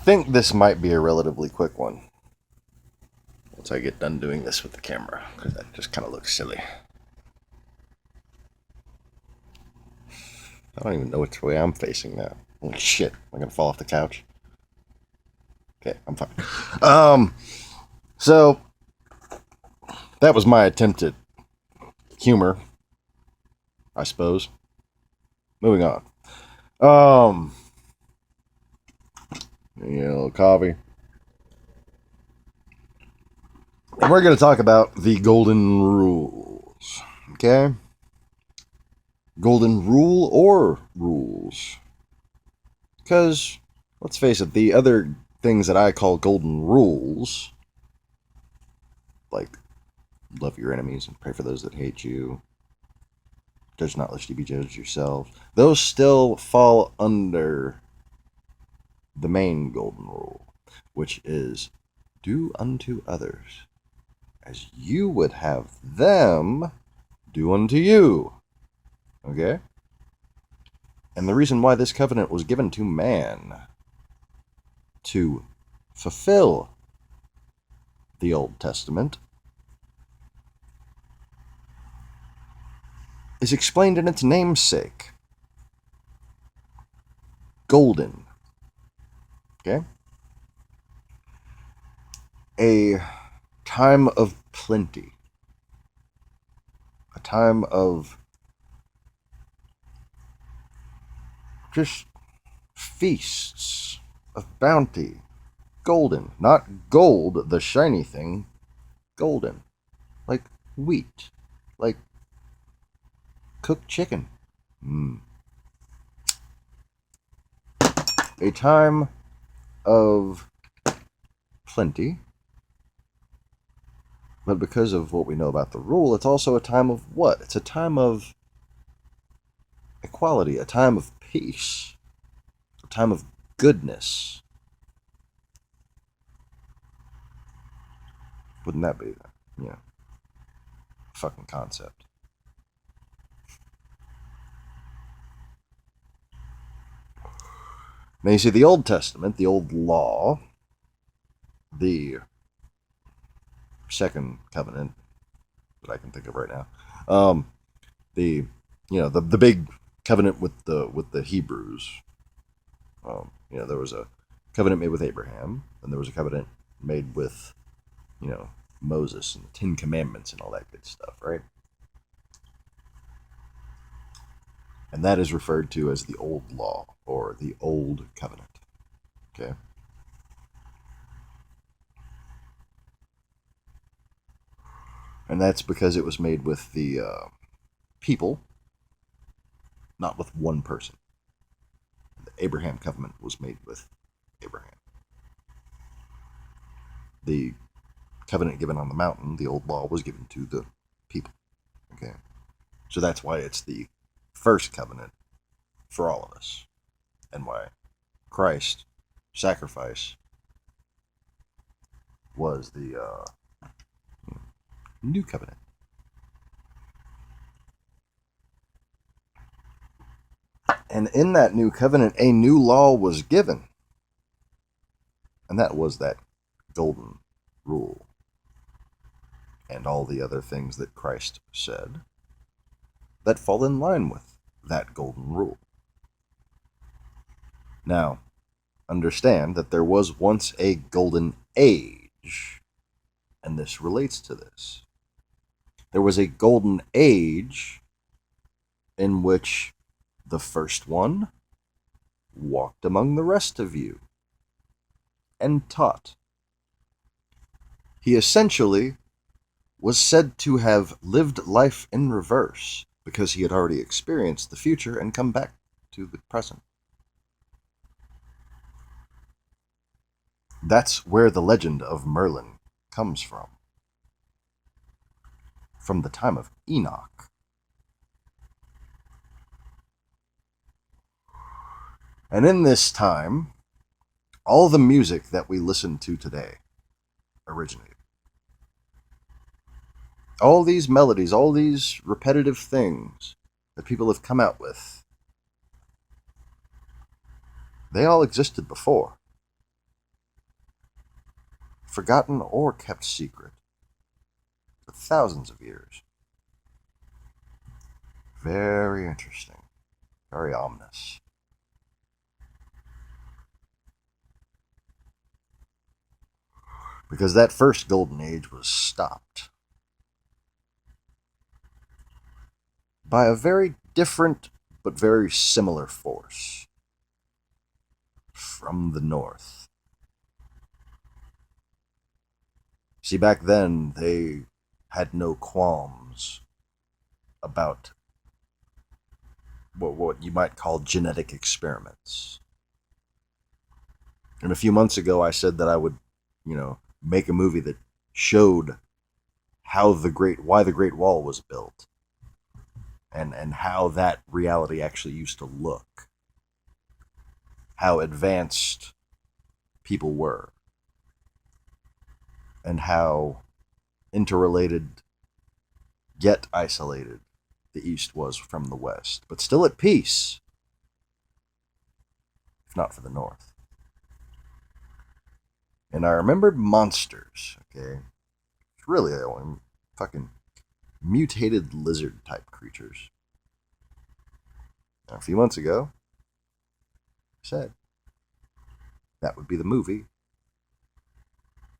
think this might be a relatively quick one once I get done doing this with the camera, because that just kind of looks silly. I don't even know which way I'm facing now. Holy shit, am I gonna fall off the couch? Okay, I'm fine. So that was my attempt at humor, I suppose. Moving on. A little coffee. And we're going to talk about the golden rules. Okay? Golden rule or rules. Because, let's face it, the other things that I call golden rules, like love your enemies and pray for those that hate you, judge not lest you be judged yourself, those still fall under the main golden rule, which is do unto others as you would have them do unto you. Okay? And the reason why this covenant was given to man to fulfill the Old Testament is explained in its namesake. Golden. Okay? A time of plenty. A time of just feasts of bounty. Golden. Not gold, the shiny thing. Golden. Like wheat. Like cooked chicken. A time of plenty. But because of what we know about the rule, it's also a time of what? It's a time of equality, a time of peace, a time of goodness. Wouldn't that be, fucking concept? Now you see the Old Testament, the Old Law, the second covenant that I can think of right now, the big covenant with the Hebrews. There was a covenant made with Abraham, and there was a covenant made with Moses and the Ten Commandments and all that good stuff, right? And that is referred to as the Old Law or the Old Covenant. Okay? And that's because it was made with the people, not with one person. The Abraham covenant was made with Abraham. The covenant given on the mountain, the old law, was given to the people. Okay? So that's why it's the first covenant for all of us. And why Christ's sacrifice was the new covenant. And in that new covenant, a new law was given. And that was that golden rule. And all the other things that Christ said that fall in line with that golden rule. Now, understand that there was once a golden age, and this relates to this. There was a golden age in which the first one walked among the rest of you and taught. He essentially was said to have lived life in reverse because he had already experienced the future and come back to the present. That's where the legend of Merlin comes from. From the time of Enoch. And in this time, all the music that we listen to today originated. All these melodies, all these repetitive things that people have come out with, they all existed before. forgotten or kept secret for thousands of years. Very interesting. Very ominous. Because that first golden age was stopped by a very different but very similar force from the north. See, back then, they had no qualms about what you might call genetic experiments. And a few months ago, I said that I would, make a movie that showed why the Great Wall was built, and how that reality actually used to look, how advanced people were, and how interrelated yet isolated the East was from the West, but still at peace, if not for the North. And I remembered monsters, okay? It's really fucking mutated lizard type creatures. Now, a few months ago, I said that would be the movie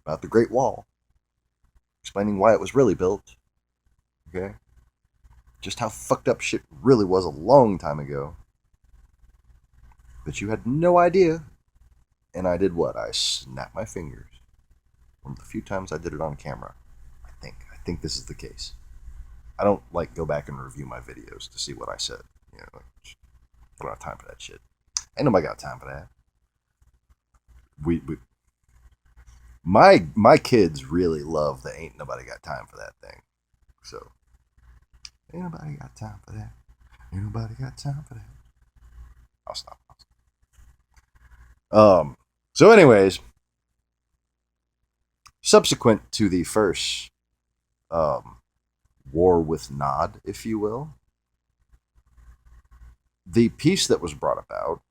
about the Great Wall, explaining why it was really built, okay? Just how fucked up shit really was a long time ago. But you had no idea. And I did what? I snapped my fingers. One of the few times I did it on camera. I think this is the case. I don't go back and review my videos to see what I said. I don't have time for that shit. Ain't nobody got time for that. My kids really love the ain't nobody got time for that thing. So, ain't nobody got time for that. Ain't nobody got time for that. I'll stop. So anyways, subsequent to the first war with Nod, if you will, the peace that was brought about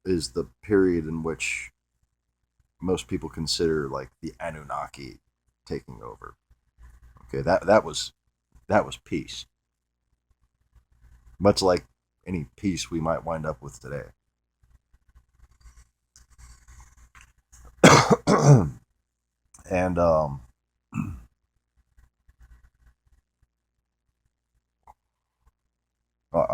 is the period in which most people consider the Anunnaki taking over. Okay, that was peace. Much like any peace we might wind up with today. And I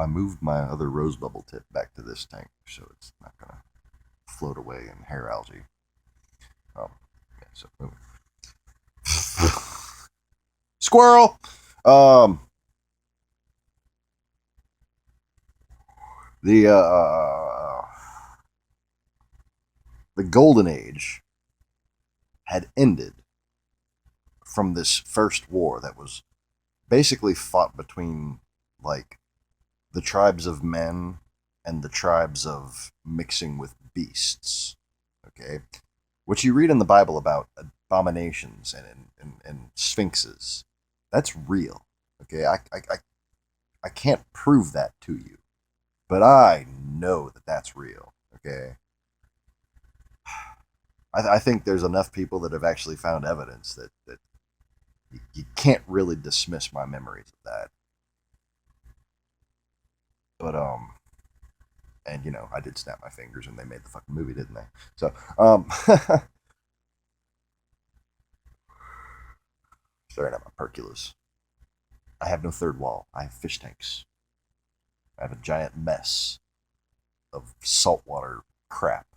moved my other rose bubble tip back to this tank, so it's not gonna float away in hair algae. Yeah, so moving. Squirrel. The Golden Age had ended from this first war that was basically fought between the tribes of men and the tribes of mixing with beasts. Okay, what you read in the Bible about abominations and sphinxes, that's real. Okay, I can't prove that to you, but I know that that's real. Okay, I think there's enough people that have actually found evidence that you can't really dismiss my memories of that. But and I did snap my fingers and they made the fucking movie, didn't they? So staring at my perculus. I have no third wall. I have fish tanks. I have a giant mess of saltwater crap.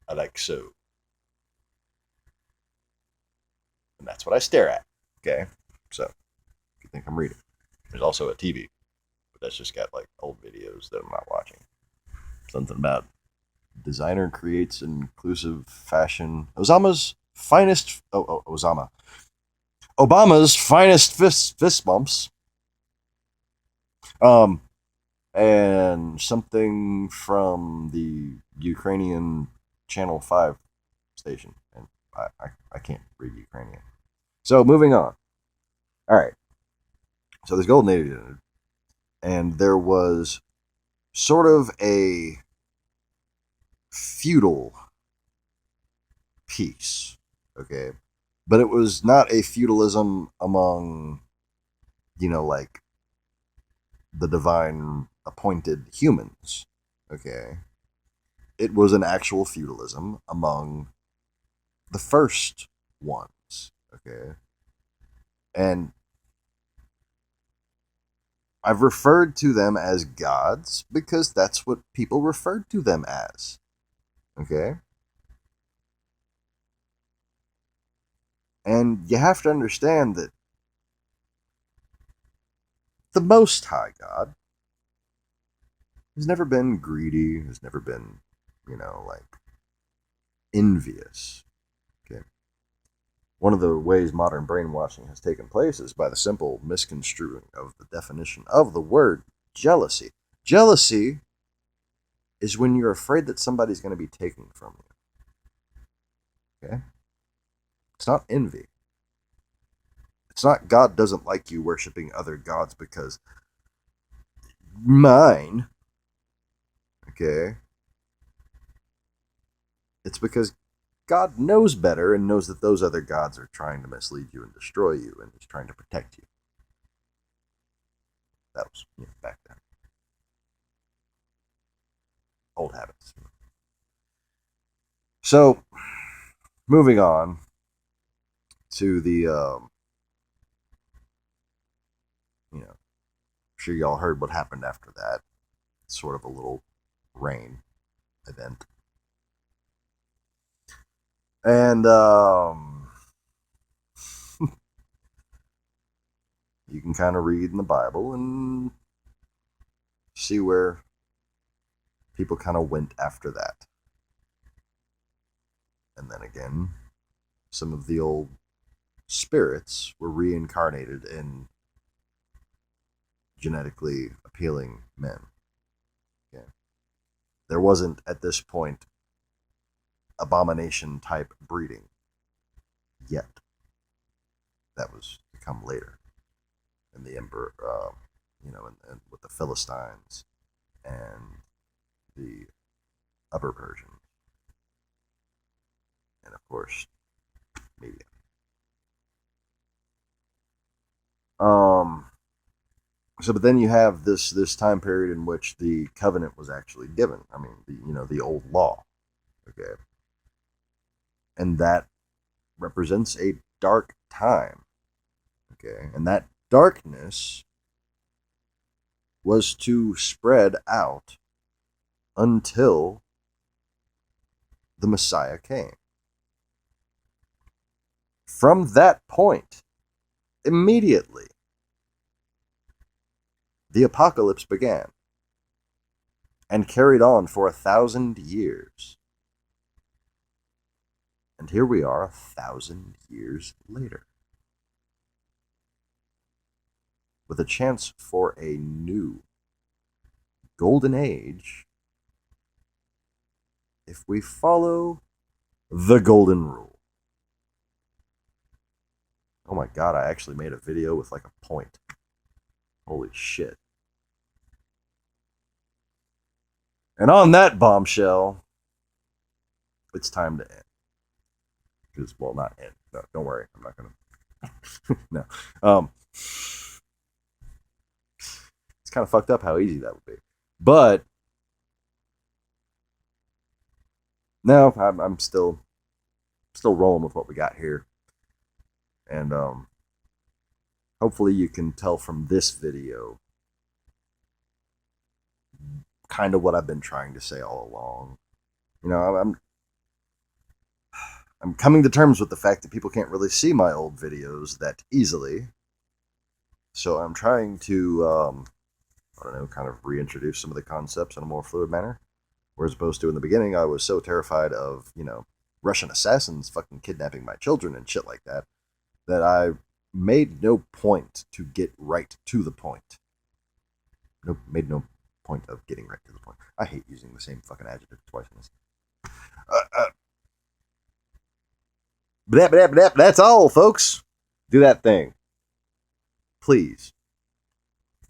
I like so. And that's what I stare at. Okay? So, you think I'm reading. There's also a TV, but that's just got old videos that I'm not watching. Something about designer creates inclusive fashion. Osama's finest. Osama. Obama's finest fist bumps. And something from the Ukrainian Channel 5 station. And I can't read Ukrainian. So, moving on. All right. So, this Golden Age ended, and there was sort of a feudal peace. Okay. But it was not a feudalism among, like the divine appointed humans. Okay. It was an actual feudalism among the first ones. Okay. And I've referred to them as gods because that's what people referred to them as. Okay? And you have to understand that the Most High God has never been greedy, has never been, envious. Okay? One of the ways modern brainwashing has taken place is by the simple misconstruing of the definition of the word jealousy. Jealousy is when you're afraid that somebody's going to be taken from you. Okay? It's not envy. It's not God doesn't like you worshiping other gods because mine. Okay? It's because God knows better and knows that those other gods are trying to mislead you and destroy you and is trying to protect you. That was back then. Old habits. So, moving on to the, I'm sure y'all heard what happened after that. Sort of a little rain event. And, you can kind of read in the Bible and see where people kind of went after that. And then again, some of the old spirits were reincarnated in genetically appealing men. Okay. There wasn't, at this point, abomination type breeding yet. That was to come later. And the emperor, and with the Philistines and the Upper Persians. And of course, media. But then you have this time period in which the covenant was actually given. I mean, the old law. Okay. And that represents a dark time. Okay. And that darkness was to spread out until the Messiah came. From that point, immediately, the apocalypse began and carried on for 1,000 years. And here we are 1,000 years later, with a chance for a new golden age if we follow the golden rule. Oh my god, I actually made a video with like a point. Holy shit. And on that bombshell, it's time to end. Because, well, not end. No, don't worry. I'm not going to. No. It's kind of fucked up how easy that would be. But, no, I'm still rolling with what we got here. And, hopefully you can tell from this video kind of what I've been trying to say all along. I'm coming to terms with the fact that people can't really see my old videos that easily. So I'm trying to, kind of reintroduce some of the concepts in a more fluid manner. Whereas opposed to in the beginning, I was so terrified of, Russian assassins fucking kidnapping my children and shit like that, that I made no point to get right to the point. Made no point of getting right to the point. I hate using the same fucking adjective twice in this. That's all, folks. Do that thing. Please.